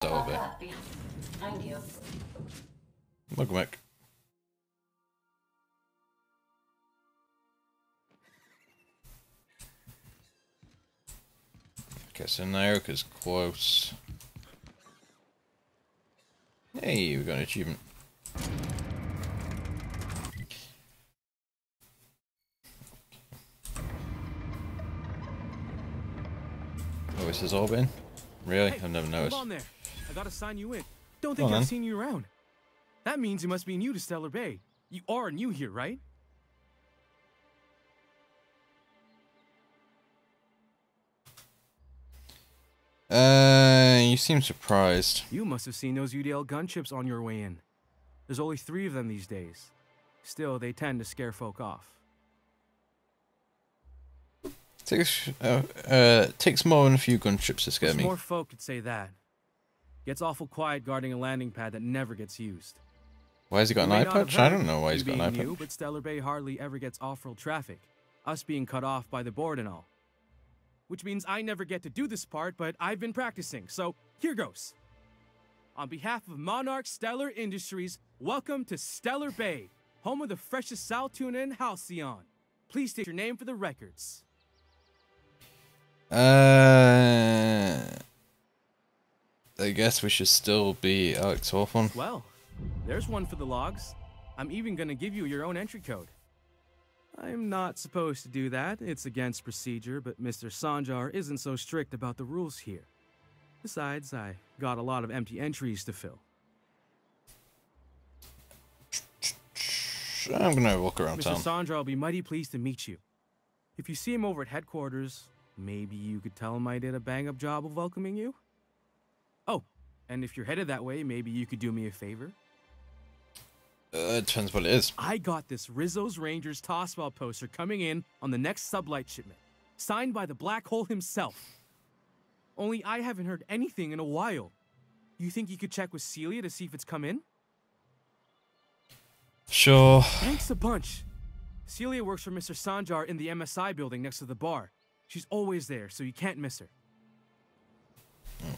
Stellar Bay. Behind you. Mugmick. Okay, so Nyoka's close. Hey, we got an achievement. Oh, this has all been? Really? Hey, I've never noticed. hold on there. I gotta sign you in. Don't think I've seen you around. That means you must be new to Stellar Bay. You are new here, right? You seem surprised. You must have seen those UDL gunships on your way in. There's only 3 of them these days. Still, they tend to scare folk off. Takes more than a few gunships to scare me. More folk could say that. Gets awful quiet guarding a landing pad that never gets used. Why has he got an eye patch? I don't know why he's got an eye patch. But Stellar Bay hardly ever gets off-road traffic. Us being cut off by the board and all. Which means I never get to do this part, but I've been practicing, so here goes. On behalf of Monarch Stellar Industries, welcome to Stellar Bay, home of the freshest sal tuna in Halcyon. Please state your name for the records. I guess we should still be Alex Hawthorne. Well, there's one for the logs. I'm even gonna give you your own entry code. I'm not supposed to do that. It's against procedure, but Mr. Sanjar isn't so strict about the rules here. Besides, I got a lot of empty entries to fill. I'm gonna walk around Mr. town. Sanjar will be mighty pleased to meet you. If you see him over at headquarters, maybe you could tell him I did a bang-up job of welcoming you? Oh, and if you're headed that way, maybe you could do me a favor? It depends what it is. I got this Rizzo's Rangers tossball poster coming in on the next sublight shipment, signed by the Black Hole himself. Only I haven't heard anything in a while. You think you could check with Celia to see if it's come in? Sure. Thanks a bunch. Celia works for Mr. Sanjar in the MSI building next to the bar. She's always there, so you can't miss her.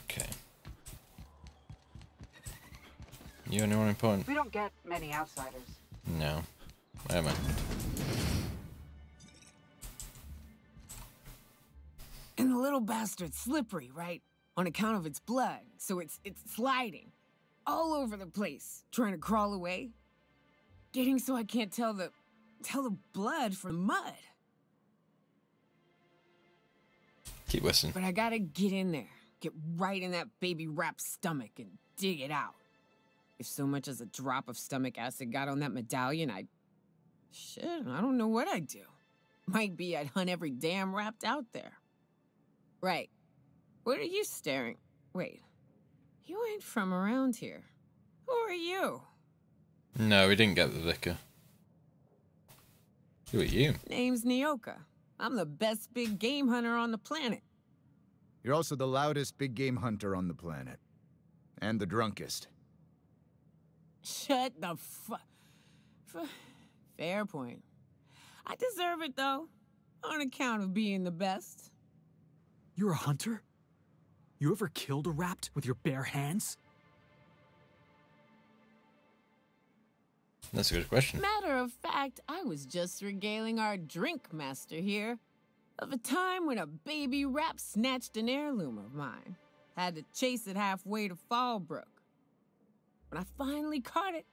Okay. You anyone important? We don't get many outsiders. No. Where am I? And the little bastard's slippery, right? On account of its blood, so it's sliding all over the place, trying to crawl away. Getting so I can't tell the blood from mud. Keep listening. But I gotta get in there, get right in that baby rap's stomach and dig it out. If so much as a drop of stomach acid got on that medallion, shit, I don't know what I'd do. Might be I'd hunt every damn rapt out there. Right. What are you staring? Wait. You ain't from around here. Who are you? No, we didn't get the vicar. Who are you? Name's Nyoka. I'm the best big game hunter on the planet. You're also the loudest big game hunter on the planet. And the drunkest. Shut the Fair point. I deserve it, though. On account of being the best. You're a hunter? You ever killed a rapt with your bare hands? That's a good question. Matter of fact, I was just regaling our drink master here of a time when a baby rap snatched an heirloom of mine. Had to chase it halfway to Fallbrook. When I finally caught it,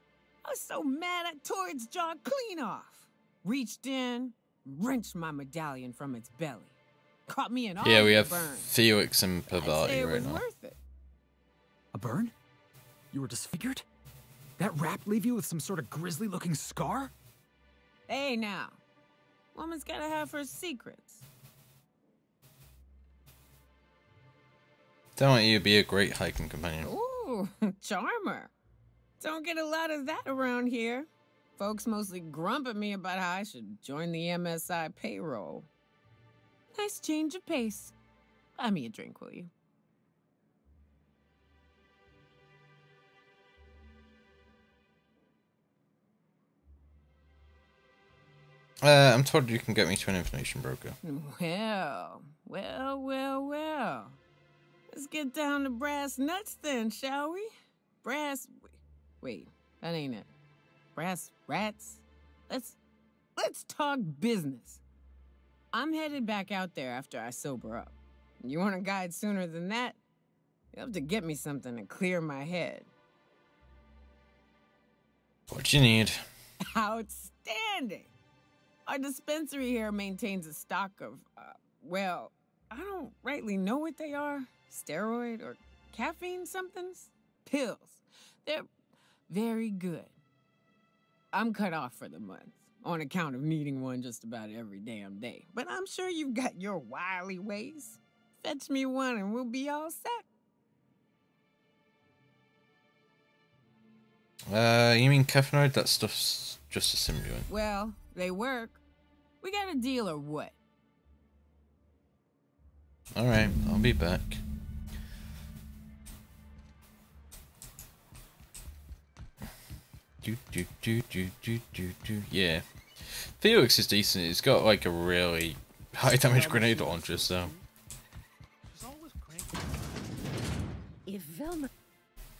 I was so mad I tore its jaw clean off. Reached in, wrenched my medallion from its belly. Caught me in all Yeah, we the have burn. Felix and I'd say Pavati it right was now. worth it. A burn? You were disfigured? That rap leave you with some sort of grisly-looking scar? Hey now, woman's gotta have her secrets. Don't want you to be a great hiking companion. Ooh, charmer. Don't get a lot of that around here. Folks mostly grump at me about how I should join the MSI payroll. Nice change of pace. Buy me a drink, will you? I'm told you can get me to an information broker. Well. Let's get down to brass nuts then, shall we? Brass... Wait, that ain't it. Brass rats? Let's talk business. I'm headed back out there after I sober up. You want a guide sooner than that? You'll have to get me something to clear my head. What you need? Outstanding! Our dispensary here maintains a stock of, well, I don't rightly know what they are. Steroid or caffeine somethings? Pills. They're very good. I'm cut off for the month, on account of needing one just about every damn day. But I'm sure you've got your wily ways. Fetch me one and we'll be all set. You mean caffeinoid? That stuff's just a stimulant. Well, they work. We got a deal or what? Alright, I'll be back. Yeah. Felix is decent. He's got like a really high damage grenade launcher, so. If Velma...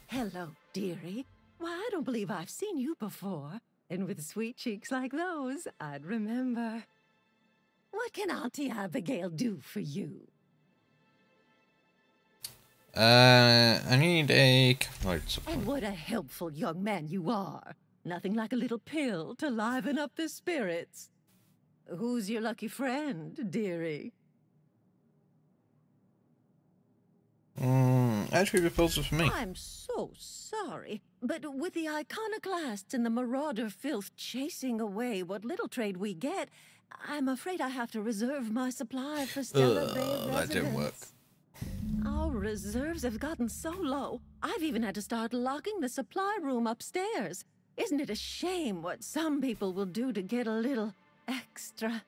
Hello, dearie. Why, I don't believe I've seen you before. And with sweet cheeks like those, I'd remember. What can Auntie Abigail do for you? I need a caffeinoid supplement. And what a helpful young man you are. Nothing like a little pill to liven up the spirits. Who's your lucky friend, dearie? Actually, the pills are for me. I'm so sorry, but with the iconoclasts and the marauder filth chasing away what little trade we get, I'm afraid I have to reserve my supply for Stellar Bay residents. That didn't work. Our reserves have gotten so low, I've even had to start locking the supply room upstairs. Isn't it a shame what some people will do to get a little extra?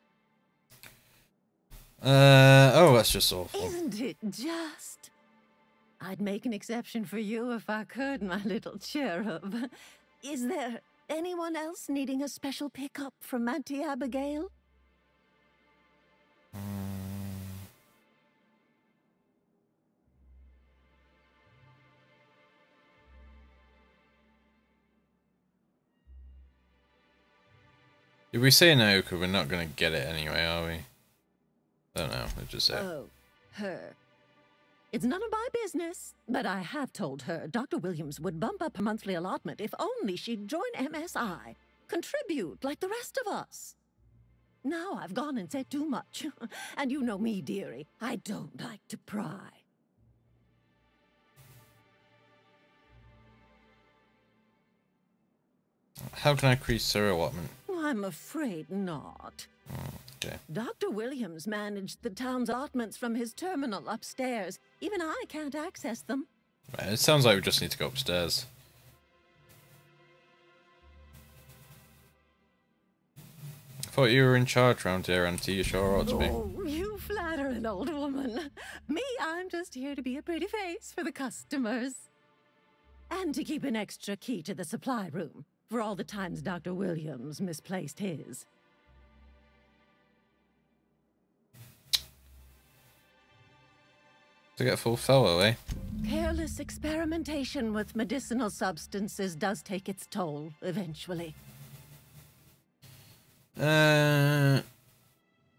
Oh, that's just awful. Isn't it just? I'd make an exception for you if I could, my little cherub. Is there anyone else needing a special pickup from Auntie Abigail? If we say no, because we're not going to get it anyway, are we? I don't know. We'll just say. Oh, her. It's none of my business, but I have told her Dr. Williams would bump up her monthly allotment if only she'd join MSI. Contribute like the rest of us. Now I've gone and said too much. And you know me, dearie. I don't like to pry. How can I increase her allotment? I'm afraid not. Okay. Dr. Williams managed the town's allotments from his terminal upstairs. Even I can't access them. Right, it sounds like we just need to go upstairs. I thought you were in charge around here, Auntie. You sure ought to be. Oh, you flatter an old woman. Me, I'm just here to be a pretty face for the customers. And to keep an extra key to the supply room for all the times Dr. Williams misplaced his. To get full fellow, eh? Careless experimentation with medicinal substances does take its toll, eventually. I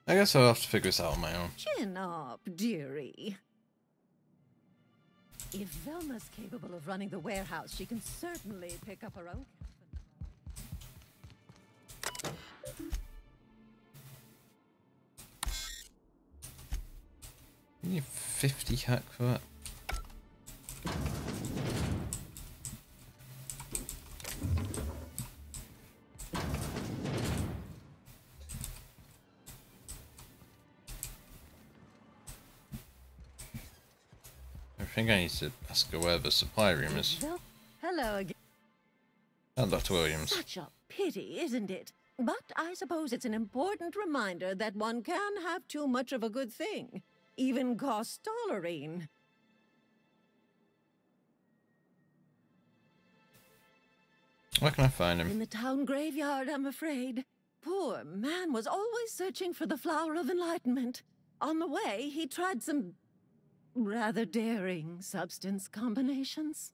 guess I'll have to figure this out on my own. Chin up, dearie. If Velma's capable of running the warehouse, she can certainly pick up her own. You need 50 hack for that. I think I need to ask her where the supply room is. Hello again. And Dr. Williams. Such a pity, isn't it? But I suppose it's an important reminder that one can have too much of a good thing. Even cost tolerine. Where can I find him? In the town graveyard, I'm afraid. Poor man was always searching for the flower of enlightenment. On the way, he tried some rather daring substance combinations.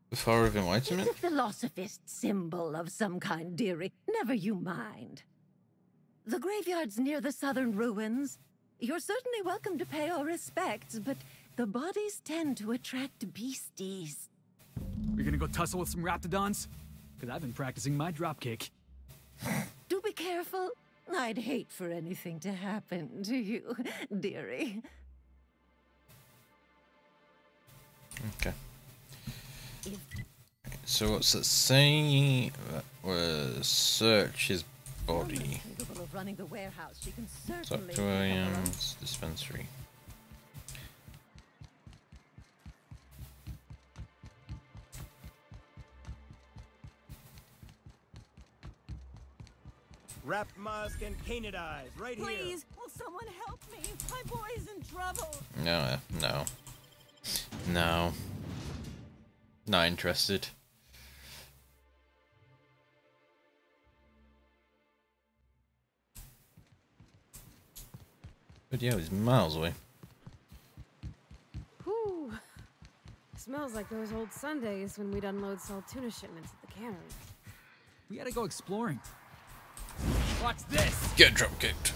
Before of enlightenment? It's a philosophist symbol of some kind, dearie. Never you mind. The graveyard's near the southern ruins. You're certainly welcome to pay our respects, but the bodies tend to attract beasties. You're gonna go tussle with some raptidons? Because I've been practicing my dropkick. Do be careful. I'd hate for anything to happen to you, dearie. Okay. So what's that say? Search his body. Capable of running the warehouse. She can certainly Dr. Williams dispensary. Wrap musk and painted eyes, right here. Please, will someone help me? My boy's in trouble. No. Not interested. But yeah, he's miles away. Whew. Smells like those old Sundays when we'd unload salt tuna shipments at the cannery. We gotta go exploring. Watch this! Get drop kicked.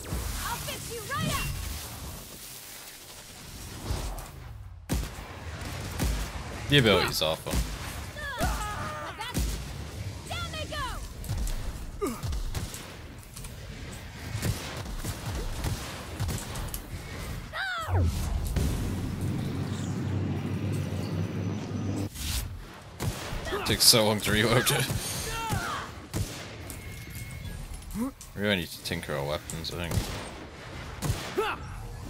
I'll fix you right up! The ability's awful. Down they go! It takes so long to reload it. We really need to tinker our weapons, I think.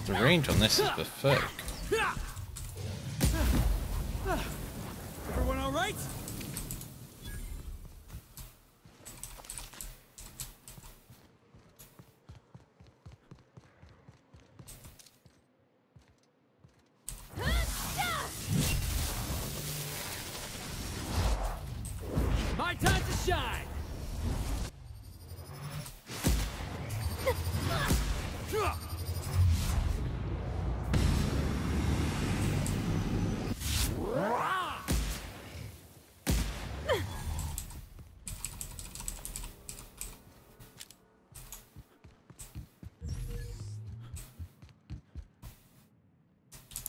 The range on this is pathetic. Everyone all right? My time to shine!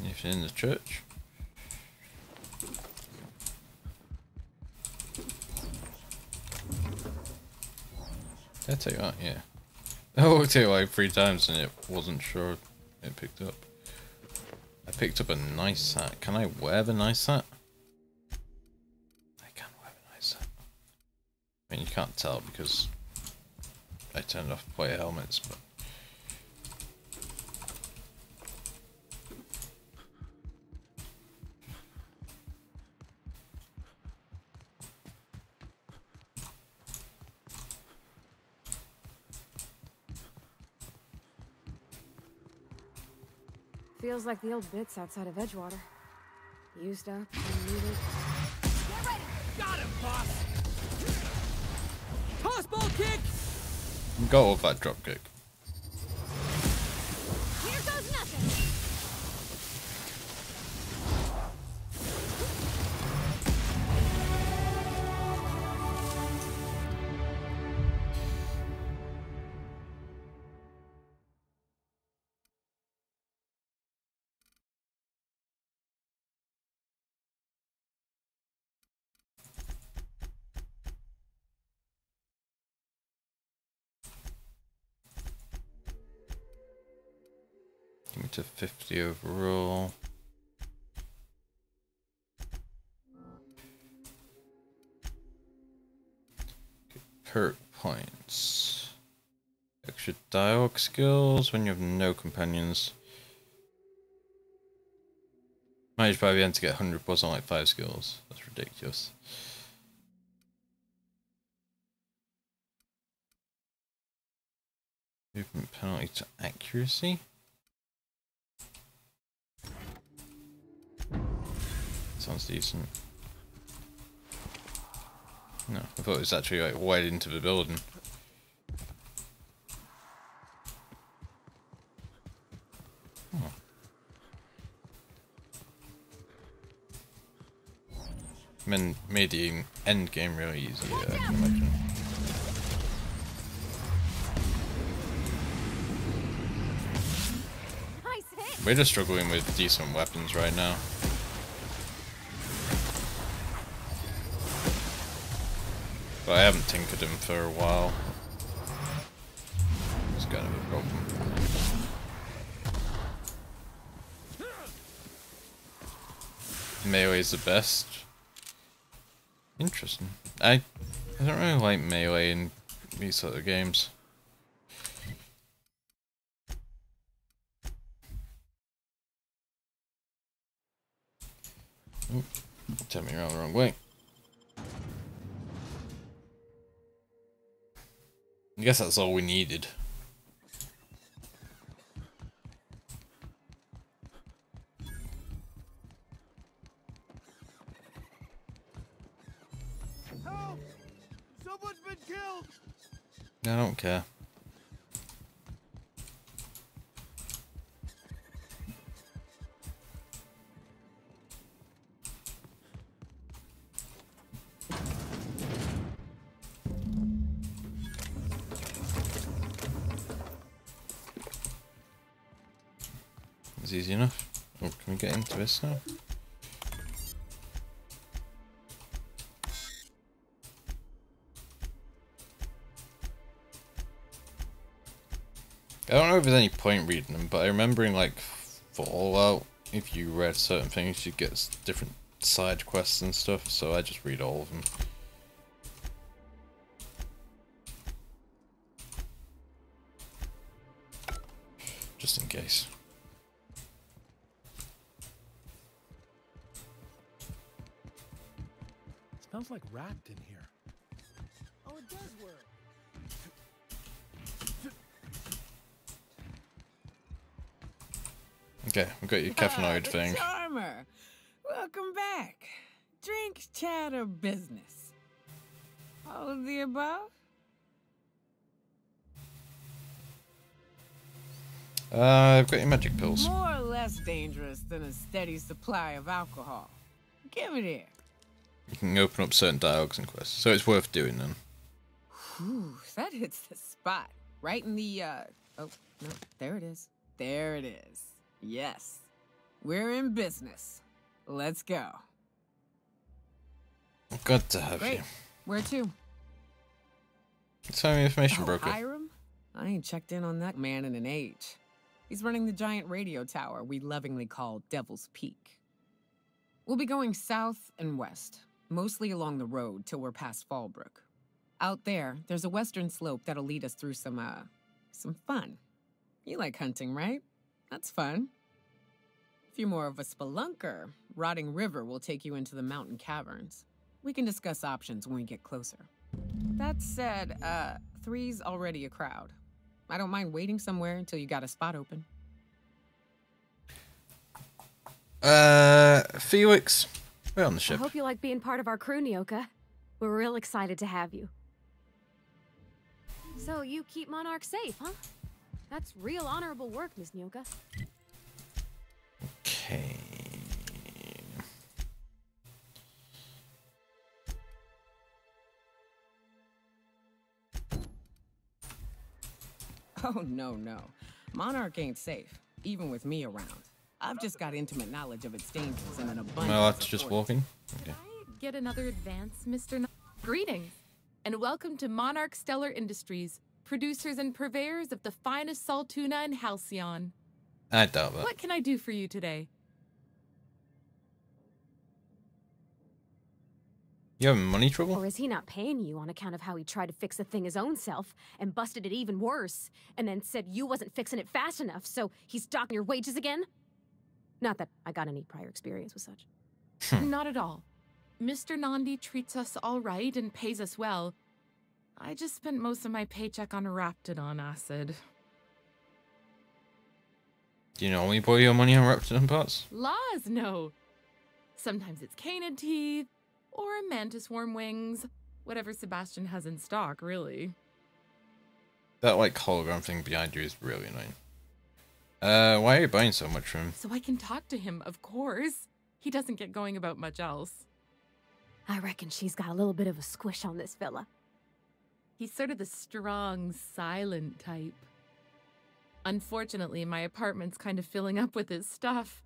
If you're in the church. Did I tell you that? Yeah. I walked here like 3 times and it wasn't sure it picked up. I picked up a nice hat. Can I wear the nice hat? I can wear the nice hat. I mean, you can't tell because I turned off player helmets, but. Feels like the old bits outside of Edgewater. Used up, unneeded. Get ready! Got him, boss! Toss ball kick! Go off that drop kick. Here goes nothing! Give me to 50 overall. Perk points. Extra dialogue skills when you have no companions. Managed by the end to get 100 plus on like 5 skills. That's ridiculous. Movement penalty to accuracy. Sounds decent. No, I thought it was actually like wide into the building. Made the end game really easy, I can imagine. We're just struggling with decent weapons right now. But I haven't tinkered them for a while. It's kind of a problem. Melee is the best. Interesting. I don't really like melee in these sort of games. Oop, turned me around the wrong way. I guess that's all we needed. Help! Someone's been killed! I don't care. It's easy enough. Oh, can we get into this now? I don't know if there's any point reading them, but I remember in like Fallout, if you read certain things, you get different side quests and stuff, so I just read all of them. Just in case. Smells like wrapped in here. Oh, it does work. Okay, we've got your caffeinoid thing. Charmer, welcome back. Drink, chat, or business? All of the above? I've got your magic pills. More or less dangerous than a steady supply of alcohol. Give it here. You can open up certain dialogues and quests, so it's worth doing then. Whew, that hits the spot. Right in the, oh, no, there it is. There it is. Yes. We're in business. Let's go. Good to have Great. you. Where to? It's our information Oh, broker. Hiram? I ain't checked in on that man in an age. He's running the giant radio tower we lovingly call Devil's Peak. We'll be going south and west, mostly along the road till we're past Fallbrook. Out there, there's a western slope that'll lead us through some fun. You like hunting, right? That's fun. If you're more of a spelunker, Rotting River will take you into the mountain caverns. We can discuss options when we get closer. That said, 3's already a crowd. I don't mind waiting somewhere until you got a spot open. Felix, we're on the I ship. hope you like being part of our crew, Nyoka. We're real excited to have you. So you keep Monarch safe, huh? That's real honorable work, Miss Nyoka. Okay. Oh, no. Monarch ain't safe, even with me around. I've just got intimate knowledge of its dangers and an abundance Well, that's of just orders. walking. Okay. Get another advance, Mr. Greetings, and welcome to Monarch Stellar Industries, producers and purveyors of the finest salt tuna in Halcyon. I doubt that. What can I do for you today? You having money trouble? Or is he not paying you on account of how he tried to fix the thing his own self and busted it even worse, and then said you wasn't fixing it fast enough, so he's docking your wages again? Not that I got any prior experience with such. Not at all. Mr. Nandi treats us all right and pays us well. I just spent most of my paycheck on Raptidon acid. Do you normally borrow your money on Raptidon parts? Laws, no. Sometimes it's canid teeth, or mantis worm wings. Whatever Sebastian has in stock, really. That like hologram thing behind you is really annoying. Why are you buying so much from him? So I can talk to him, of course. He doesn't get going about much else. I reckon she's got a little bit of a squish on this fella. He's sort of the strong, silent type. Unfortunately, my apartment's kind of filling up with his stuff,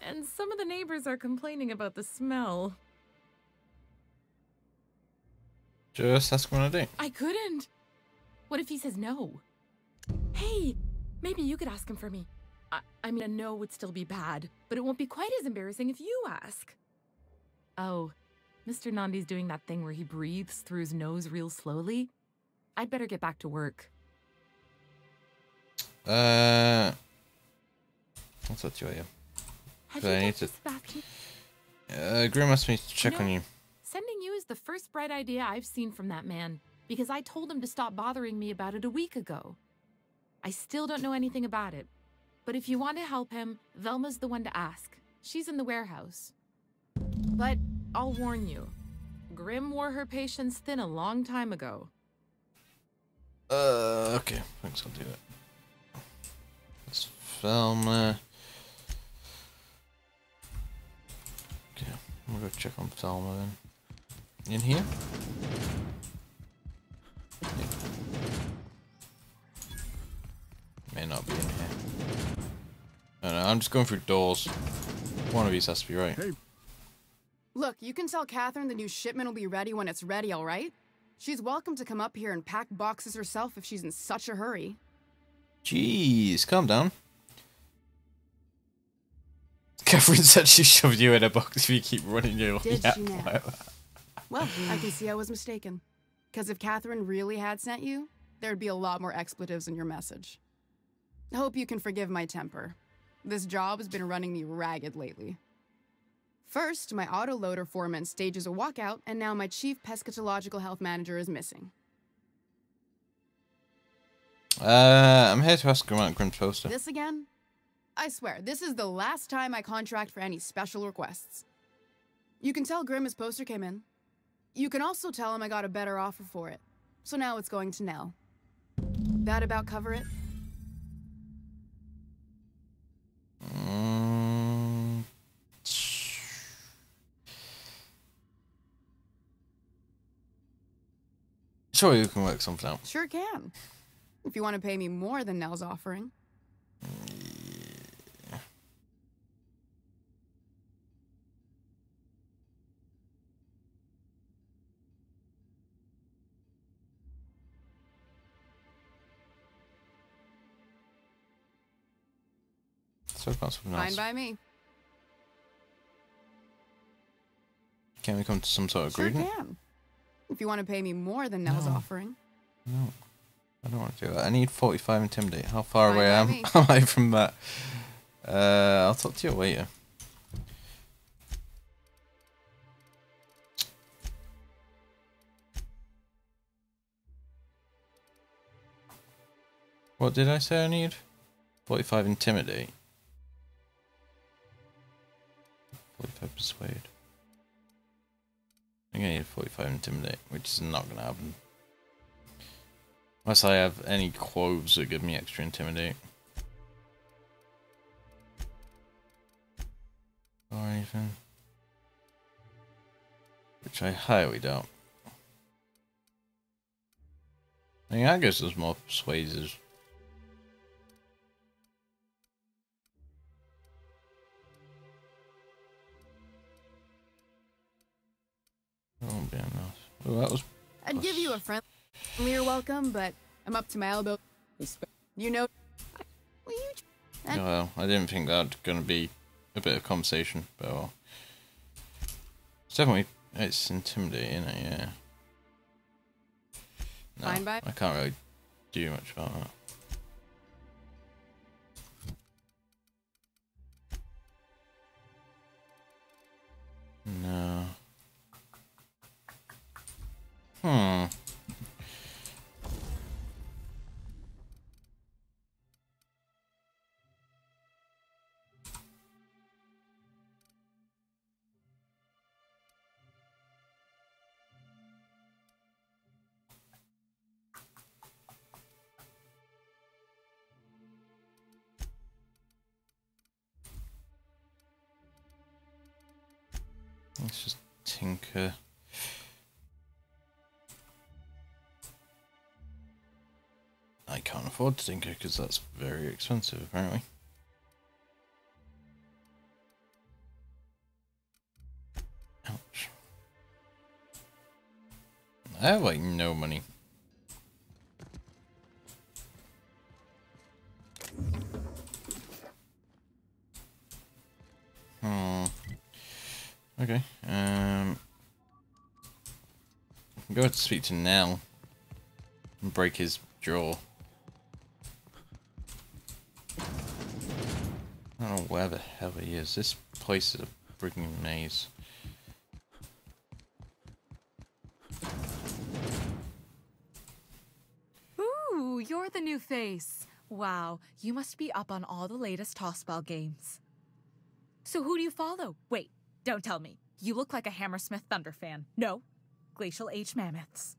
and some of the neighbors are complaining about the smell. Just ask him on a date. I couldn't. What if he says no? Hey, maybe you could ask him for me. I mean, a no would still be bad, but it won't be quite as embarrassing if you ask. Oh, Mr. Nandi's doing that thing where he breathes through his nose real slowly. I'd better get back to work. What's that to you? Have I you need got to. this bathroom? Grim asked me to check You know, on you. Sending you is the first bright idea I've seen from that man, because I told him to stop bothering me about it a week ago. I still don't know anything about it, but if you want to help him, Velma's the one to ask. She's in the warehouse. But I'll warn you, Grim wore her patience thin a long time ago. Okay, thanks, I'll do it. Let's film. Okay, we'll go check on Thelma then. In here? Yeah. May not be in here. I don't know, I'm just going through doors. One of these has to be right. Hey. Look, you can tell Catherine the new shipment will be ready when it's ready, all right? She's welcome to come up here and pack boxes herself if she's in such a hurry. Jeez, calm down. Catherine said she shoved you in a box if you keep running your Did yap she now? like that. Well, I can see I was mistaken. Because if Catherine really had sent you, there'd be a lot more expletives in your message. I hope you can forgive my temper. This job has been running me ragged lately. First, my autoloader foreman stages a walkout, and now my chief pescatological health manager is missing. I'm here to ask about Grim's poster. This again? I swear, this is the last time I contract for any special requests. You can tell Grim his poster came in. You can also tell him I got a better offer for it. So now it's going to Nell. That about cover it? Sure, you can work something out. Sure can. If you want to pay me more than Nell's offering. Yeah. So I've got something else. Fine by me. Can we come to some sort of Sure agreement? can. If you want to pay me more than Nell's offering. No, I don't want to do that. I need 45 intimidate. How far Fine away by am me. I from that? I'll talk to you later. What did I say I need? 45 intimidate. 45 persuade. I'm gonna need 45 intimidate, which is not gonna happen. Unless I have any clothes that give me extra intimidate. Or anything. Which I highly doubt. I mean, I guess there's more persuasive. That won't be enough. Oh, that was. I'd give you a friendlier welcome, but I'm up to my elbow. You know. Will you? Yeah, well, I didn't think that was gonna be a bit of conversation, but well. It's definitely it's intimidating, isn't it? Yeah. No, Fine by. I can't really do much about that. No. Let's just tinker. I can't afford to tinker because that's very expensive, apparently. Ouch. I have like no money. Okay. Go to speak to Nell and break his jaw. I don't know where the hell he is. This place is a freaking maze. Ooh, you're the new face. Wow, you must be up on all the latest tossball games. So who do you follow? Wait, don't tell me. You look like a Hammersmith Thunder fan. No, Glacial Age Mammoths.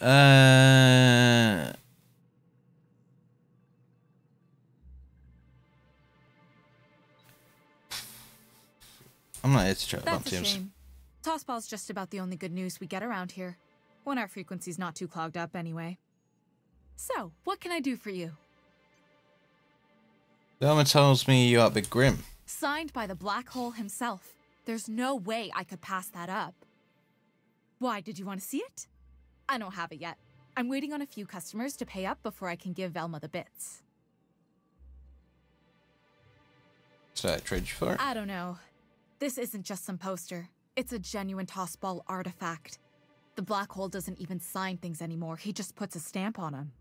I'm not here to chat about That's a teams. shame. Tossball's just about the only good news we get around here. When our frequency's not too clogged up anyway. So, what can I do for you? Velma tells me you are Big Grim. Signed by the Black Hole himself. There's no way I could pass that up. Why, did you want to see it? I don't have it yet. I'm waiting on a few customers to pay up before I can give Velma the bits. So I trade you for it? I don't know. This isn't just some poster. It's a genuine tossball artifact. The Black Hole doesn't even sign things anymore. He just puts a stamp on them.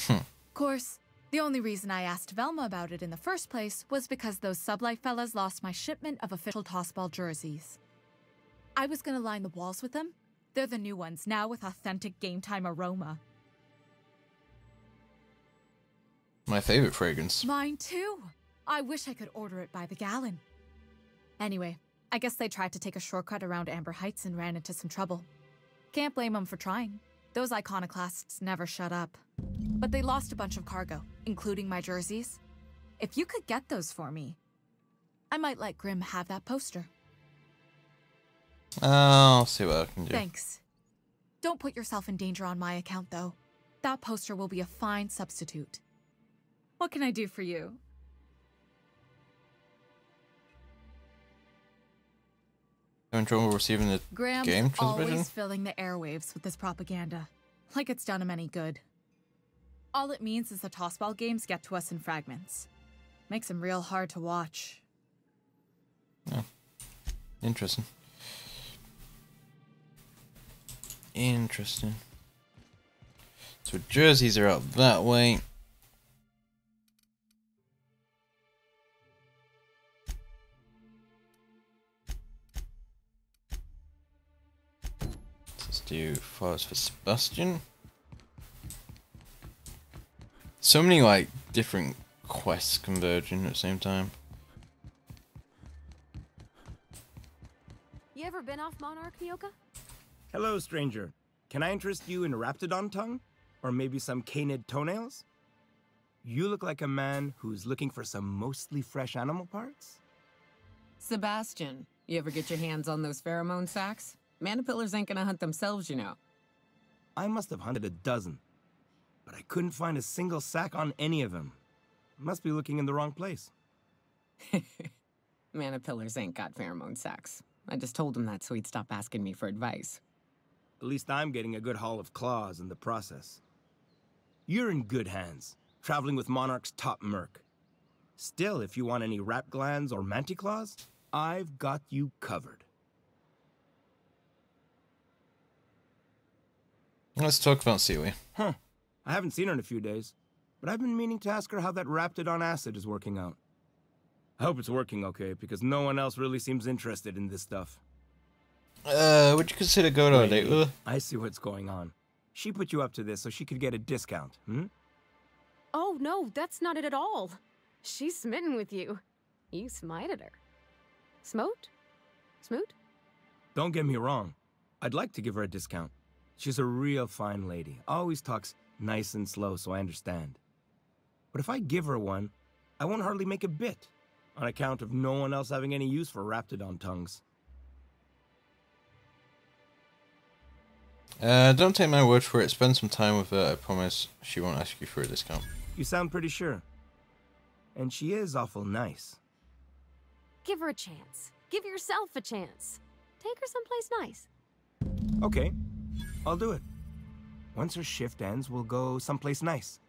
Of course, the only reason I asked Velma about it in the first place was because those Sublight fellas lost my shipment of official tossball jerseys. I was gonna line the walls with them. They're the new ones, now with authentic game time aroma. My favorite fragrance. Mine too. I wish I could order it by the gallon. Anyway, I guess they tried to take a shortcut around Amber Heights and ran into some trouble. Can't blame them for trying. Those iconoclasts never shut up. But they lost a bunch of cargo, including my jerseys. If you could get those for me, I might let Grim have that poster. I'll see what I can do. Thanks. Don't put yourself in danger on my account, though. That poster will be a fine substitute. What can I do for you? Having trouble receiving the Graham's game transmission? always filling the airwaves with this propaganda. Like it's done him any good. All it means is the tossball games get to us in fragments. Makes them real hard to watch. Oh. Interesting. Interesting. So jerseys are out that way. Let's do files for Sebastian. So many like different quests converging at the same time. You ever been off Monarch, Nyoka? Hello, stranger. Can I interest you in Raptidon tongue? Or maybe some canid toenails? You look like a man who's looking for some mostly fresh animal parts? Sebastian, you ever get your hands on those pheromone sacs? Manipillars ain't gonna hunt themselves, you know. I must have hunted a dozen, but I couldn't find a single sack on any of them. Must be looking in the wrong place. Manipillars ain't got pheromone sacs. I just told him that so he'd stop asking me for advice. At least I'm getting a good haul of claws in the process. You're in good hands, traveling with Monarch's top merc. Still, if you want any rat glands or manticlaws, I've got you covered. Let's talk about Celia. Huh. I haven't seen her in a few days, but I've been meaning to ask her how that Raptidon acid is working out. I hope it's working okay, because no one else really seems interested in this stuff. Would you consider going on a date with her? I see what's going on. She put you up to this so she could get a discount, hmm? Oh, no, that's not it at all. She's smitten with you. You smited her. Smote? Smoot? Don't get me wrong. I'd like to give her a discount. She's a real fine lady. Always talks nice and slow, so I understand. But if I give her one, I won't hardly make a bit, on account of no one else having any use for Raptidon tongues. Don't take my word for it. Spend some time with her. I promise she won't ask you for a discount. You sound pretty sure. And she is awful nice. Give her a chance. Give yourself a chance. Take her someplace nice. Okay, I'll do it. Once her shift ends, we'll go someplace nice.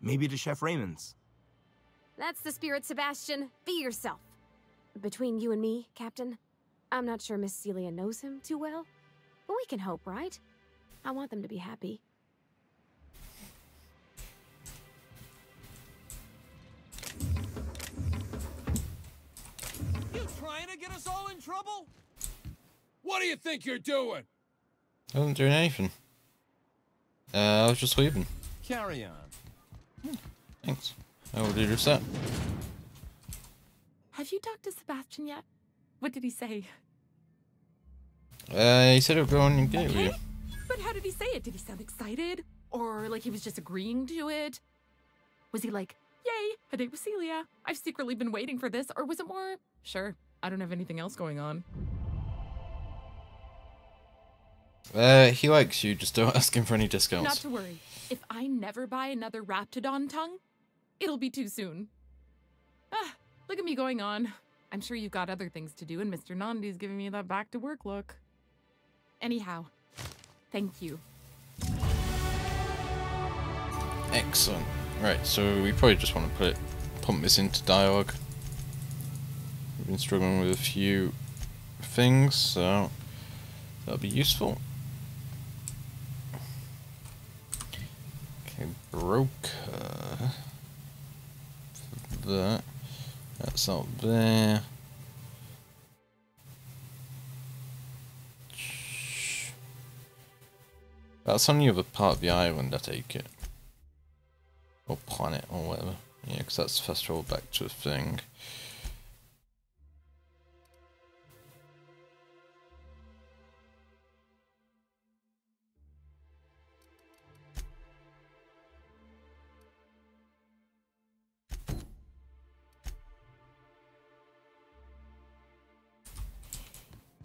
Maybe to Chef Raymond's. That's the spirit, Sebastian. Be yourself. Between you and me, Captain, I'm not sure Miss Celia knows him too well, but we can hope, right? I want them to be happy. You trying to get us all in trouble? What do you think you're doing? I wasn't doing anything. I was just leaving. Carry on. Thanks. I will do just that. Have you talked to Sebastian yet? What did he say? He said he'll go on and get it with you. But how did he say it? Did he sound excited? Or like he was just agreeing to it? Was he like, yay, a date with Celia. I've secretly been waiting for this. Or was it more, sure, I don't have anything else going on? He likes you, just don't ask him for any discounts. Not to worry. If I never buy another Raptidon tongue, it'll be too soon. Ah, look at me going on. I'm sure you've got other things to do, and Mr. Nandi's giving me that back-to-work look. Anyhow, thank you. Excellent. Right, so we probably just want to pump this into dialogue. We've been struggling with a few things, so that'll be useful. Okay, broker. That's out there. That's on the other part of the island, I take it. Or planet, or whatever. Yeah, because that's fast travel back to a thing.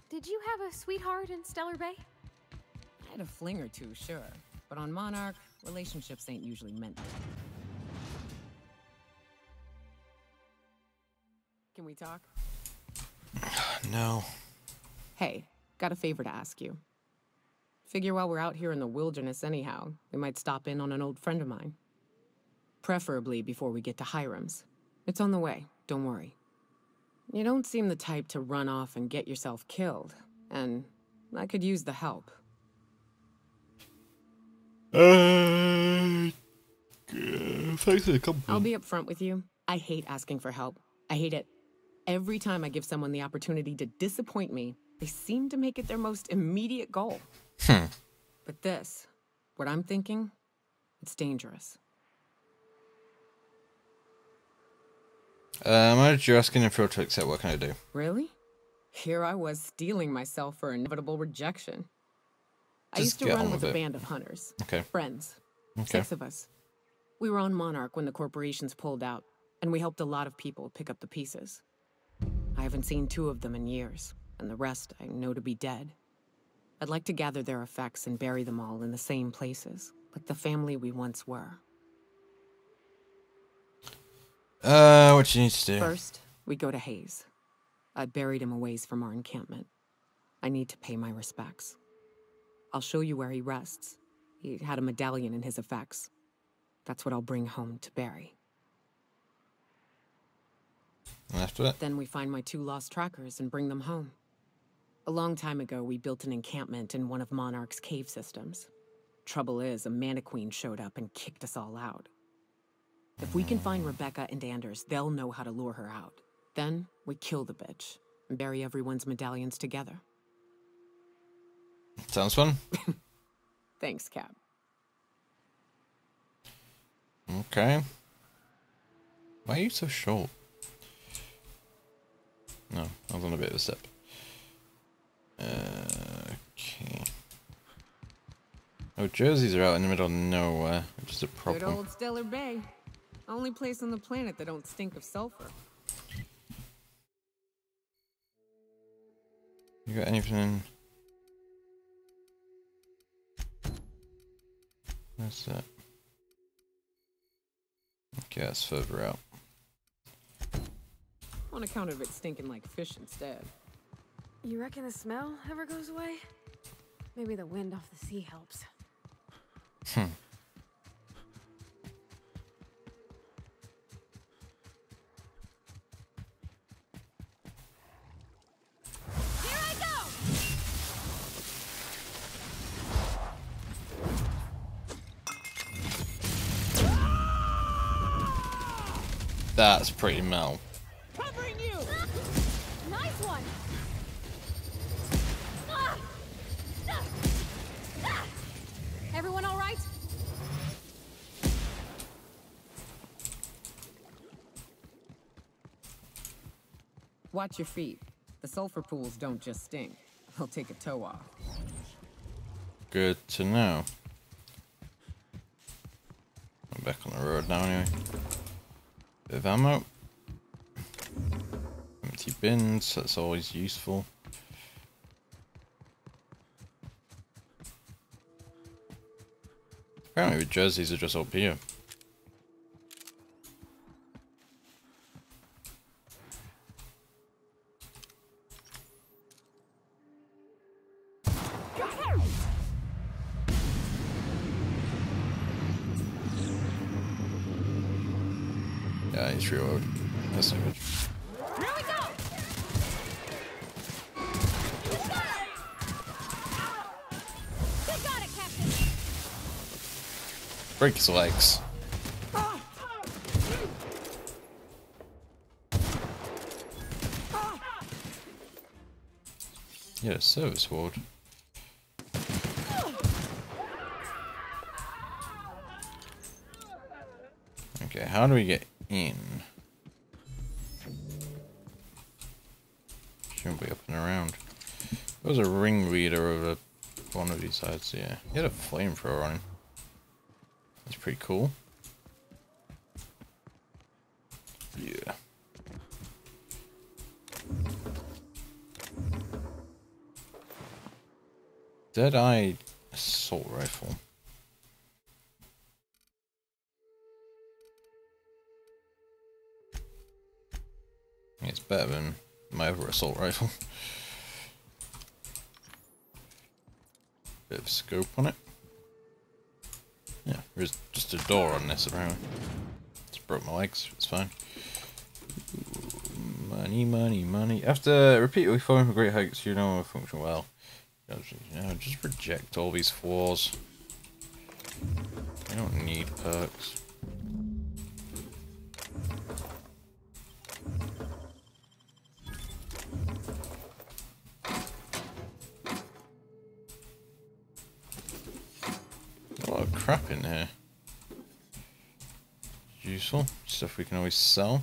Did you have a sweetheart in Stellar Bay? I had a fling or two, sure. But on Monarch, relationships ain't usually meant to. Can we talk? No. Hey, got a favor to ask you. Figure while we're out here in the wilderness anyhow, we might stop in on an old friend of mine. Preferably before we get to Hiram's. It's on the way, don't worry. You don't seem the type to run off and get yourself killed, and I could use the help. Thanks for the compliment. I'll be upfront with you. I hate asking for help. I hate it. Every time I give someone the opportunity to disappoint me, they seem to make it their most immediate goal. But this, what I'm thinking, it's dangerous. Why did you asking him for to accept? What can I do? Really? Here I was steeling myself for inevitable rejection. I used Just to get run on with with a it. band of hunters. Okay. Friends. Okay. 6 of us. We were on Monarch when the corporations pulled out, and we helped a lot of people pick up the pieces. I haven't seen 2 of them in years, and the rest I know to be dead. I'd like to gather their effects and bury them all in the same places, like the family we once were. What you need to do? First, we go to Hayes. I buried him a ways from our encampment. I need to pay my respects. I'll show you where he rests. He had a medallion in his effects. That's what I'll bring home to Barry. And after that? Then we find my 2 lost trackers and bring them home. A long time ago, we built an encampment in one of Monarch's cave systems. Trouble is, a Mantiqueen showed up and kicked us all out. If we can find Rebecca and Anders, they'll know how to lure her out. Then, we kill the bitch and bury everyone's medallions together. Sounds fun. Thanks, Cap. Okay. Why are you so short? No, I was on a bit of a step. Okay. Oh, jerseys are out in the middle of nowhere, which is a Good problem. old Stellar Bay. Only place on the planet that don't stink of sulfur. You got anything? Where's that? Okay, that's further out. On account of it stinking like fish instead. You reckon the smell ever goes away? Maybe the wind off the sea helps. Here I go! That's pretty metal. Covering you! Nice one! Everyone all right? Watch your feet. The sulfur pools don't just stink. They'll take a toe off. Good to know. I'm back on the road now anyway. Bit of ammo. Empty bins, that's always useful. Apparently the jerseys are just up here. Yeah, he's reload. That's not good. Here we go! They got it, Captain! Break his legs. Yeah, a service ward. Okay, how do we get in? Shouldn't be up and around. There was a ringleader over one of these sides, yeah. He had a flamethrower on him. That's pretty cool. Yeah. Dead-eye assault rifle. It's better than my other assault rifle. Bit of scope on it. Yeah, there's just a door on this apparently. Just broke my legs, it's fine. Ooh, money, money, money. After repeatedly falling from great heights, you know function well. You know, just reject all these flaws. You don't need perks. A lot of crap in here. Useful stuff we can always sell.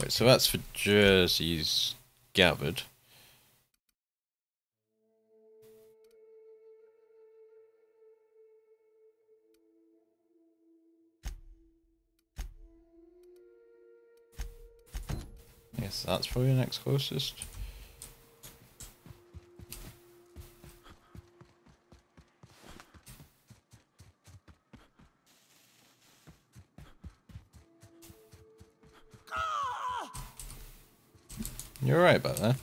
Wait, so that's for jerseys gathered. Yes, that's probably the next closest. You're right about that.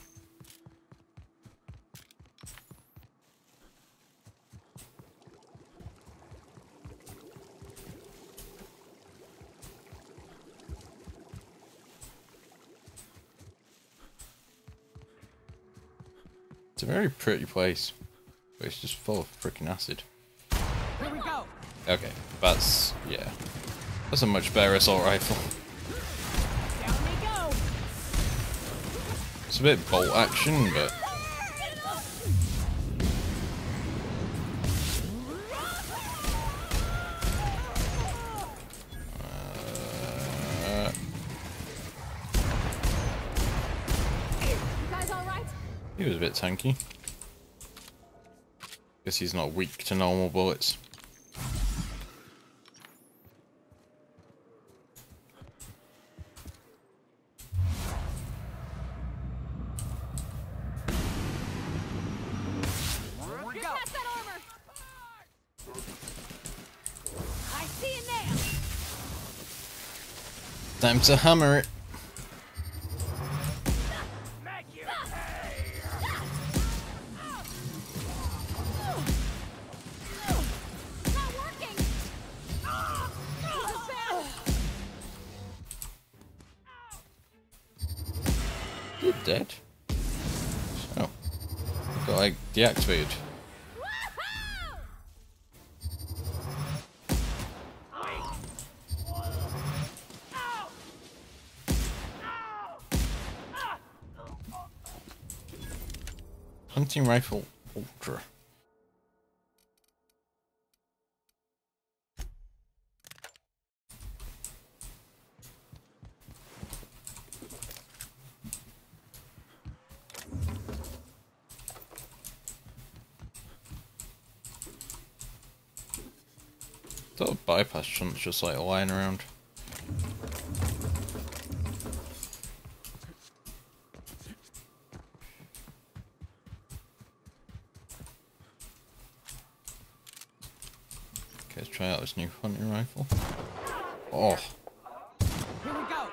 It's a very pretty place, but it's just full of freaking acid. Here we go. Okay, that's, yeah. That's a much better assault rifle. Down we go! It's a bit bolt action, but... You guys alright? he was a bit tanky. Guess he's not weak to normal bullets. Time to hammer it. You're dead. Oh. Got like deactivated. Hunting rifle ultra. That bypass shunt's just like lying around. Okay, let's try out this new hunting rifle. Oh. Here we go.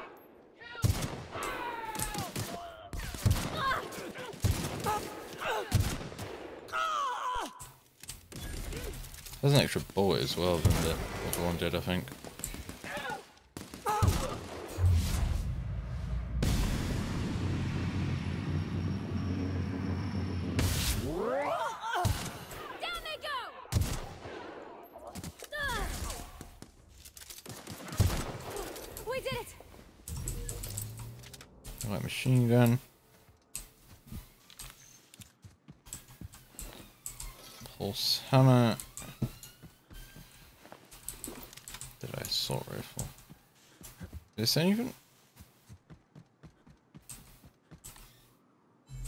There's an extra bullet as well than the other one did, I think. Down they go! We did it! Right, machine gun. Pulse hammer. Did I assault rifle? Is anything?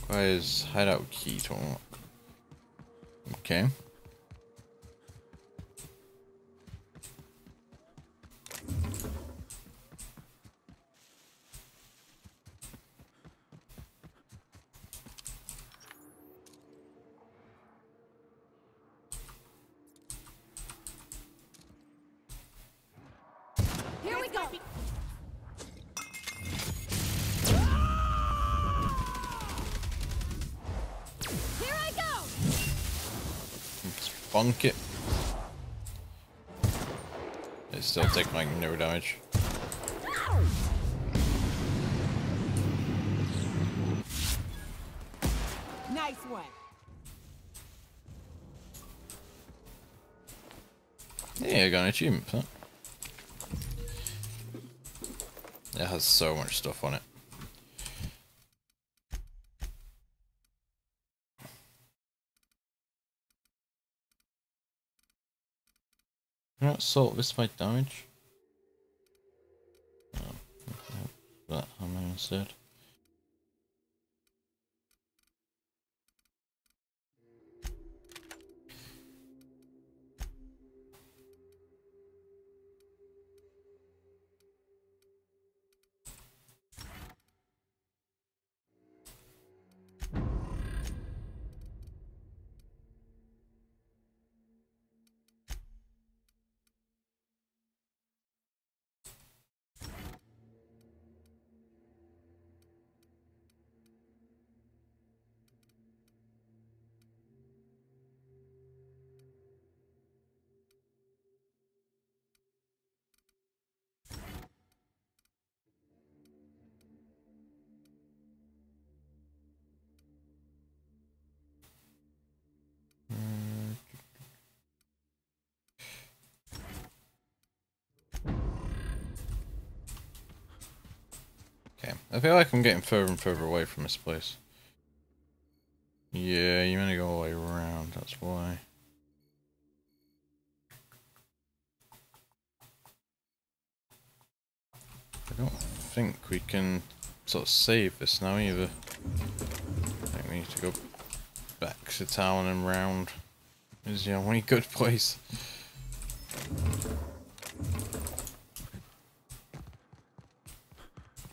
Requires hideout key to unlock. Okay. Here we go! Here I go! Let's bonk it. It still take like no damage. Nice one. Yeah, I got an achievement for that. It has so much stuff on it. Not salt this by damage. Oh, okay. That hammer instead. Okay, I feel like I'm getting further and further away from this place. Yeah, you want to go all the way around, that's why. I don't think we can sort of save this now either. I think we need to go back to town and round. Is the only good place.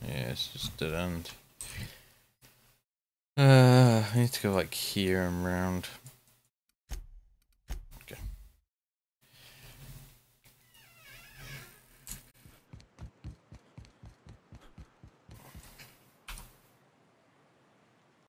Yeah, it's just dead end. I need to go like here and round.